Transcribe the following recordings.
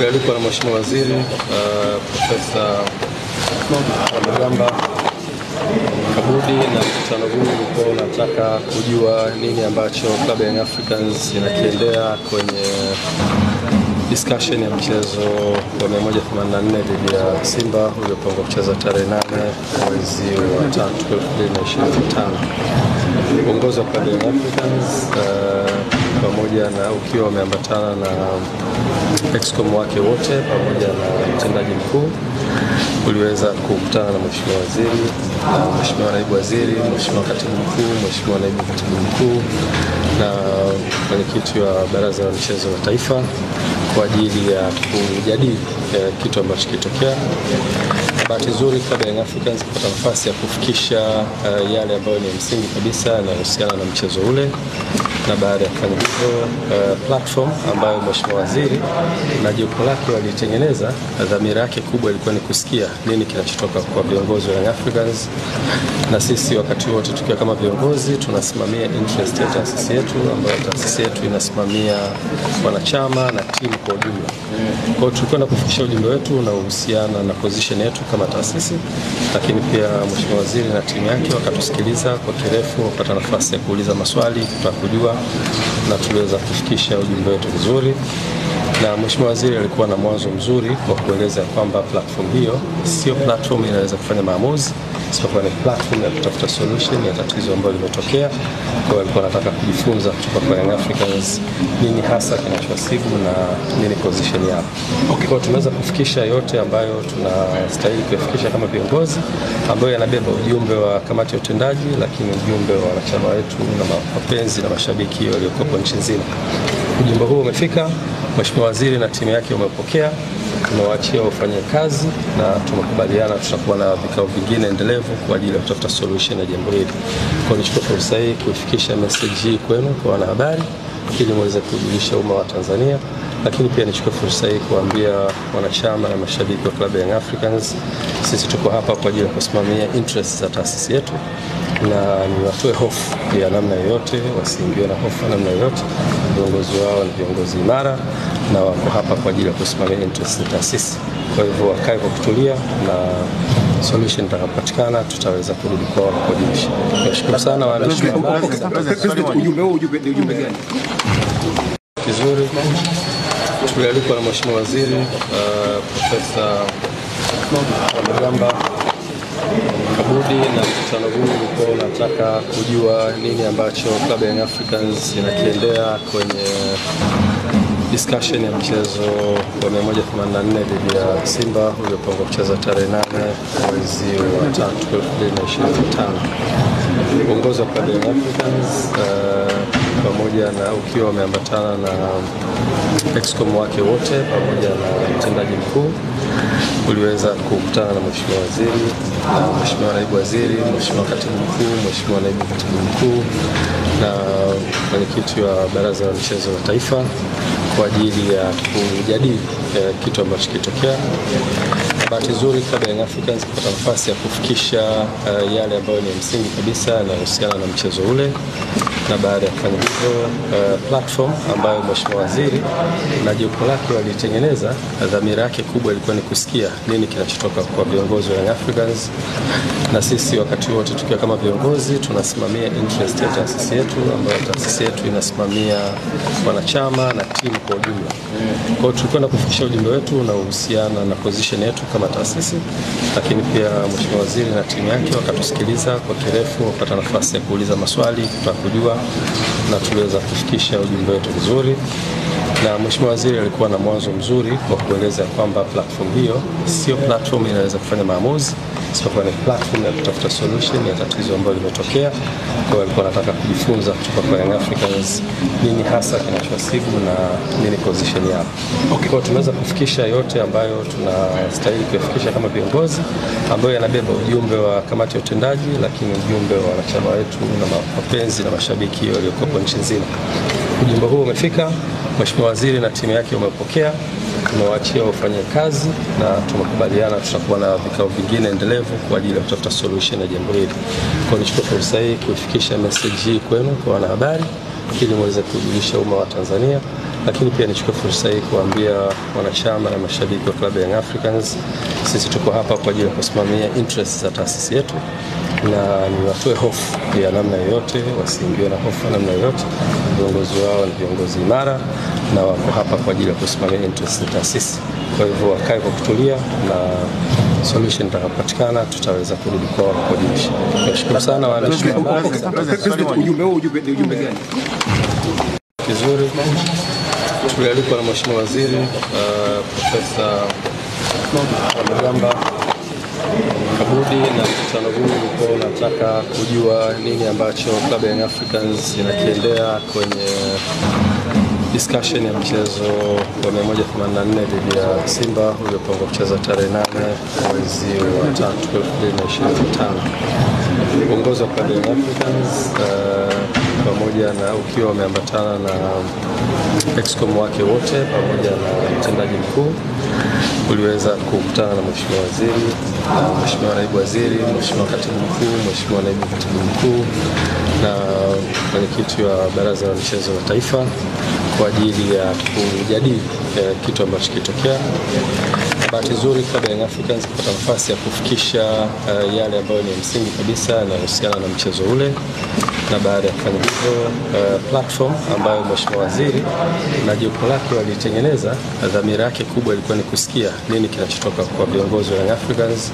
Tulialikwa na Mheshimiwa Waziri Profesa Palamagamba Kabudi, na mkutano huu ulikuwa unataka kujua nini ambacho Club Young Africans inakiendea kwenye discussion ya mchezo wa 184 dhidi ya Simba uliopangwa kucheza tarehe 8 mwezi wa 3 2025. Uongozi wa Club Young Africans pamoja na ukiwa wameambatana na excom wake wote pamoja na mtendaji mkuu uliweza kukutana na Mheshimiwa Waziri, Mheshimiwa Naibu Waziri, Mheshimiwa Katibu Mkuu, Mheshimiwa Naibu Katibu Mkuu na mwenyekiti wa Baraza la Michezo wa Taifa kwa ajili ya kujadili kitu ambacho kitokea. Bahati nzuri Club Young Africans kupata nafasi ya kufikisha yale ambayo ni msingi kabisa yanayohusiana na mchezo ule, na baada ya kufanya hivyo platform ambayo Mheshimiwa Waziri na jopo lake walitengeneza, dhamira yake kubwa ilikuwa ni kusikia nini kinachotoka kwa viongozi wa Young Africans, na sisi wakati wote tukiwa kama viongozi tunasimamia interest ya taasisi yetu, ambayo taasisi yetu inasimamia wanachama na timu kwa ujumla. Kwa hiyo tulikwenda kufikisha ujumbe wetu unaohusiana na position yetu kama taasisi, lakini pia Mheshimiwa Waziri na timu yake wakatusikiliza kwa kirefu, wakapata nafasi ya kuuliza maswali, kujua, na tuliweza kufikisha ujumbe wetu vizuri. Na Mheshimiwa Waziri alikuwa na mwanzo mzuri kwa kueleza kwamba platform hiyo sio platform inaweza kufanya maamuzi, isipokuwa ni platform ya kutafuta solution ya tatizo ambalo limetokea. Kwa hiyo alikuwa anataka kujifunza kutoka kwa Young Africans nini hasa kinachowasibu na nini position yao. Kwa hiyo tumeweza kufikisha yote ambayo tunastahili kufikisha kama viongozi, ambayo yanabeba ujumbe wa kamati ya utendaji, lakini ujumbe wa wanachama wetu na mapenzi na mashabiki waliokuwa nchi nzima. Ujumbe huu umefika, Mheshimiwa Waziri na timu yake wamepokea, tumewaachia wafanye kazi na tumekubaliana tutakuwa na vikao vingine endelevu kwa ajili ya kutafuta solution ya jambo hili. Kwa nichukue fursa hii kuifikisha message hii kwenu kwa wanahabari ili muweze kujulisha umma wa Tanzania, lakini pia nichukue fursa hii kuambia wanachama na mashabiki wa Club Young Africans, sisi tuko hapa kwa ajili ya kusimamia interest za taasisi yetu, na niwatoe hofu ya namna yoyote, wasiingiwe na hofu namna yoyote. Viongozi wao ni viongozi imara na wako hapa kwa ajili ya kusimamia interest za taasisi. Kwa hivyo wakae kwa kutulia, na solution itakapopatikana tutaweza kurudi kwao na kujulisha. Nashukuru sana waandishi wa habari. Ujumbe gani? Kizuri. Tulialikwa na Mheshimiwa Waziri Profesa Palamagamba Kabudi, na mkutano huu ulikuwa unataka kujua nini ambacho Club Young Africans inakiendea kwenye discussion ya mchezo wa 184 dhidi ya Simba uliopangwa kucheza tarehe 8 mwezi wa 3 2025. Uongozi wa Club Young Africans pamoja na ukiwa wameambatana na excom wake wote pamoja na mtendaji mkuu uliweza kukutana na Mheshimiwa Waziri, Mheshimiwa Naibu Waziri, Mheshimiwa Katibu Mkuu, Mheshimiwa Naibu Katibu Mkuu na mwenyekiti wa Baraza la Michezo wa Taifa kwa ajili ya kujadili kitu ambacho kitokea. Bahati nzuri Club Young Africans kupata nafasi ya kufikisha yale ambayo ni msingi kabisa yanayohusiana na mchezo ule, na baada ya kufanya hivyo platform ambayo Mheshimiwa Waziri na jopo lake walitengeneza, dhamira yake kubwa ilikuwa ni kusikia nini kinachotoka kwa viongozi wa Young Africans, na sisi wakati wote tukiwa kama viongozi tunasimamia interest ya taasisi yetu, ambayo taasisi yetu inasimamia wanachama na timu kwa ujumla. Kwa hiyo tulikwenda kufikisha ujumbe wetu unaohusiana na position yetu kama taasisi, lakini pia Mheshimiwa Waziri na timu yake wakatusikiliza kwa kirefu, wakapata nafasi ya kuuliza maswali, kujua, na tuliweza kufikisha ujumbe wetu vizuri. Na Mheshimiwa Waziri alikuwa na mwanzo mzuri kwa kueleza kwamba platform hiyo sio platform inaweza kufanya maamuzi, isipokuwa ni platform ya kutafuta solution ya tatizo ambalo limetokea. Kwa hiyo alikuwa anataka kujifunza kutoka kwa Young Africans nini hasa kinachowasibu na nini position yao. Kwa hiyo tumeweza kufikisha yote ambayo tunastahili kufikisha kama viongozi, ambayo yanabeba ujumbe wa kamati ya utendaji, lakini ujumbe wa wanachama wetu na mapenzi na mashabiki waliokuwa nchi nzima. Ujumbe huu umefika, Mheshimiwa Waziri na timu yake wamepokea, tumewaachia wafanye kazi na tumekubaliana tutakuwa na vikao vingine endelevu kwa ajili ya kutafuta solution ya jambo hili. Kwa nichukue fursa hii kuifikisha message hii kwenu kwa wanahabari ili muweze kujulisha umma wa Tanzania, lakini pia nichukue fursa hii kuambia wanachama na mashabiki wa klabu ya Young Africans, sisi tuko hapa kwa ajili ya kusimamia interest za taasisi yetu, na niwatoe hofu ya namna yoyote, wasiingiwe na hofu ya namna yoyote. Viongozi wao ni viongozi imara na wako hapa kwa ajili ya kusimamia interest za taasisi. Kwa hivyo wakae kwa kutulia, na solution itakapopatikana tutaweza kurudi kwa kujulisha. Nashukuru sana waandishi wa habari. Ujumbe gani? Kizuri, tulialikwa na Mheshimiwa Waziri Profesa Palamagamba Kabudi, na mkutano huu ulikuwa unataka kujua nini ambacho klabu ya Young Africans inakiendea kwenye discussion ya mchezo wa 184 dhidi ya Simba uliopangwa kucheza tarehe 8 mwezi wa 3 2025. Uongozi wa klabu ya Young Africans pamoja na ukiwa wameambatana na excom wake wote pamoja na mtendaji mkuu uliweza kukutana na Mheshimiwa Waziri, Mheshimiwa Naibu Waziri, Mheshimiwa Katibu Mkuu, Mheshimiwa Naibu Katibu Mkuu na mwenyekiti wa Baraza la Michezo la Taifa kwa ajili ya kujadili kitu ambacho kitokea. Bahati nzuri klabu ya Young Africans kupata nafasi ya kufikisha yale ambayo ni msingi kabisa yanayohusiana na mchezo ule, na baada ya kufanya hivyo platform ambayo Mheshimiwa Waziri na jopo lake walitengeneza, dhamira yake kubwa ilikuwa ni kusikia nini kinachotoka kwa viongozi wa Young Africans,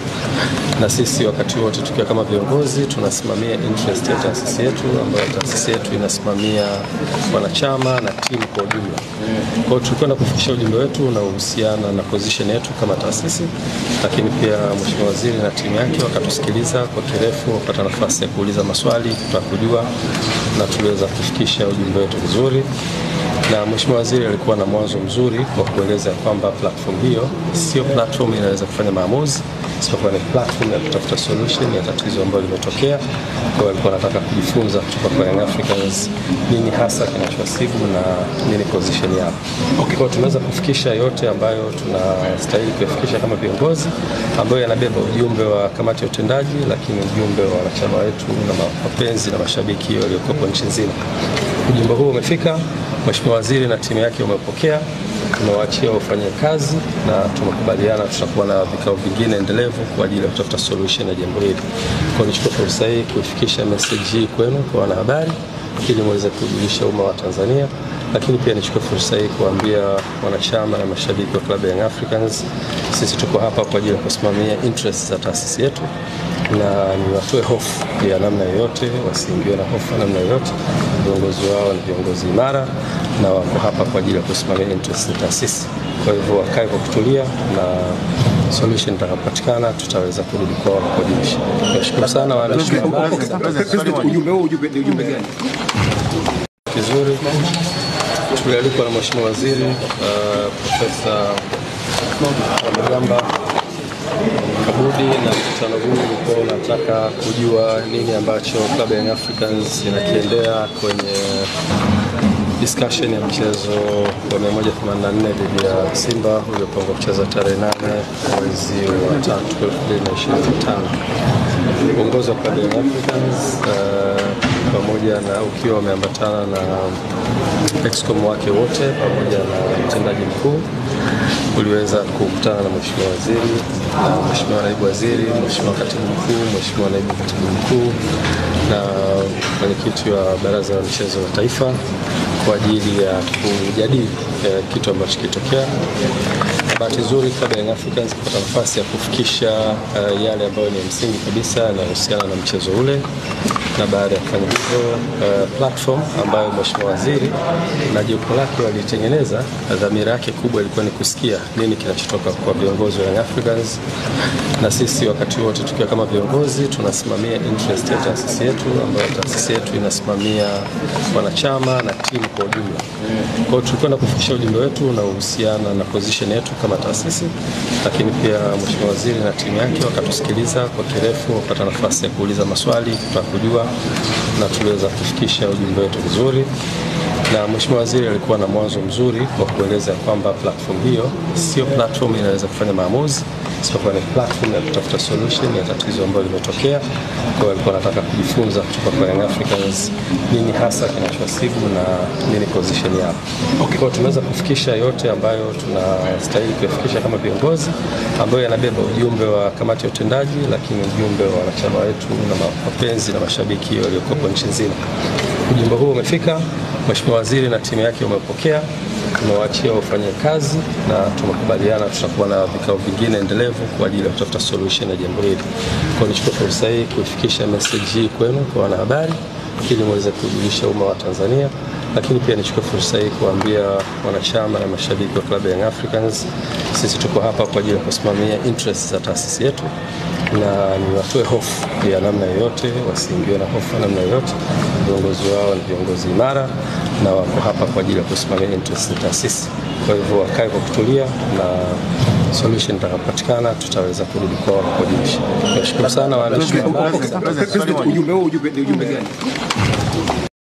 na sisi wakati wote tukiwa kama viongozi tunasimamia interest ya taasisi yetu, ambayo taasisi yetu inasimamia wanachama na timu kwa ujumla. Kwa hiyo tulikwenda kufikisha ujumbe wetu unaohusiana na position yetu kama taasisi, lakini pia Mheshimiwa Waziri na timu yake wakatusikiliza kwa kirefu, wakapata nafasi ya kuuliza maswali, kutaka kujua, na tuliweza kufikisha ujumbe wetu vizuri. Na Mheshimiwa Waziri alikuwa na mwanzo mzuri kwa kueleza kwamba platform hiyo sio platform inaweza kufanya maamuzi, isipokuwa ni platform ya kutafuta solution ya tatizo ambalo limetokea. Kwa hiyo alikuwa anataka kujifunza kutoka kwa Young Africans nini hasa kinachowasibu na nini position yao. Kwa hiyo tumeweza kufikisha yote ambayo tunastahili kufikisha kama viongozi, ambayo yanabeba ujumbe wa kamati ya utendaji, lakini ujumbe wa wanachama wetu na mapenzi na mashabiki waliokuwa nchi nzima. Ujumbe huu umefika, Mheshimiwa Waziri na timu yake wamepokea, tumewaachia wafanye kazi na tumekubaliana tutakuwa na vikao vingine endelevu kwa ajili ya kutafuta solution ya jambo hili. Kwa nichukue fursa hii kuifikisha message hii kwenu kwa wanahabari ili muweze kujulisha umma wa Tanzania, lakini pia nichukue fursa hii kuambia wanachama na mashabiki wa klabu ya Young Africans, sisi tuko hapa kwa ajili ya kusimamia interest za taasisi yetu, na niwatoe hofu ya namna yoyote, wasiingiwe na hofu ya namna yoyote. Viongozi wao ni viongozi imara na wako hapa kwa ajili ya kusimamia interest za taasisi. Kwa hivyo wakae kwa kutulia, na solution itakapopatikana tutaweza kurudi kwa kujulisha. Nashukuru sana waandishi wa habari. Ujumbe gani? Kizuri, tulialikwa na Mheshimiwa Waziri Profesa Palamagamba Kabudi, na mkutano huu ulikuwa unataka kujua nini ambacho klabu ya Young Africans inakiendea kwenye discussion ya mchezo wa 184 dhidi ya Simba uliopangwa kucheza tarehe 8 mwezi wa 3 2025. Uongozi wa klabu ya Young Africans pamoja na ukiwa wameambatana na excom wake wote pamoja na mtendaji mkuu uliweza kukutana na Mheshimiwa Waziri, Mheshimiwa Naibu Waziri, Mheshimiwa Katibu Mkuu, Mheshimiwa Naibu Katibu Mkuu na mwenyekiti wa Baraza la Michezo la Taifa kwa ajili ya kujadili kitu ambacho kitokea. Bahati nzuri klabu ya Young Africans kupata nafasi ya kufikisha yale ambayo ni msingi kabisa yanayohusiana na mchezo ule, na baada ya kufanya hivyo platform ambayo Mheshimiwa Waziri na jopo lake walitengeneza, dhamira yake kubwa ilikuwa ni kusikia nini kinachotoka kwa viongozi wa Young Africans, na sisi wakati wote tukiwa kama viongozi tunasimamia interest ya taasisi yetu, ambayo taasisi yetu inasimamia wanachama na timu kwa ujumla. Kwa hiyo tulikwenda kufikisha ujumbe wetu unaohusiana na position yetu kama taasisi, lakini pia Mheshimiwa Waziri na timu yake wakatusikiliza kwa kirefu, wakapata nafasi ya kuuliza maswali, kutaka kujua, na tuliweza kufikisha ujumbe wetu vizuri. Na Mheshimiwa Waziri alikuwa na mwanzo mzuri kwa kueleza kwamba platform hiyo sio platform inaweza kufanya maamuzi, isipokuwa ni platform ya kutafuta solution ya tatizo ambalo limetokea. Kwa hiyo walikuwa wanataka kujifunza kutoka kwa Young Africans nini hasa kinachowasibu na nini position yao. Kwa hiyo tumeweza kufikisha yote ambayo tunastahili kufikisha kama viongozi, ambayo yanabeba ujumbe wa kamati ya utendaji, lakini ujumbe wa wanachama wetu na mapenzi na mashabiki waliokuwa nchi nzima. Ujumbe huu umefika, Mheshimiwa Waziri na timu yake umepokea, tumewaachia wafanye kazi na tumekubaliana tutakuwa na vikao vingine endelevu kwa ajili ya kutafuta solution ya jambo hili. Kwa nichukue fursa hii kuifikisha message hii kwenu kwa wanahabari ili muweze kujulisha umma wa Tanzania, lakini pia nichukue fursa hii kuambia wanachama na mashabiki wa klabu ya Young Africans, sisi tuko hapa kwa ajili ya kusimamia interests za taasisi yetu, na niwatoe hofu ya namna yoyote, wasiingiwe na hofu ya namna yoyote. Viongozi wao ni viongozi imara na wako hapa kwa ajili ya kusimamia interests za taasisi. Kwa hivyo wakae kwa kutulia, na solution itakapopatikana tutaweza kurudi kwao kujulisha. Nashukuru sana wananchi. Ujumbe gani?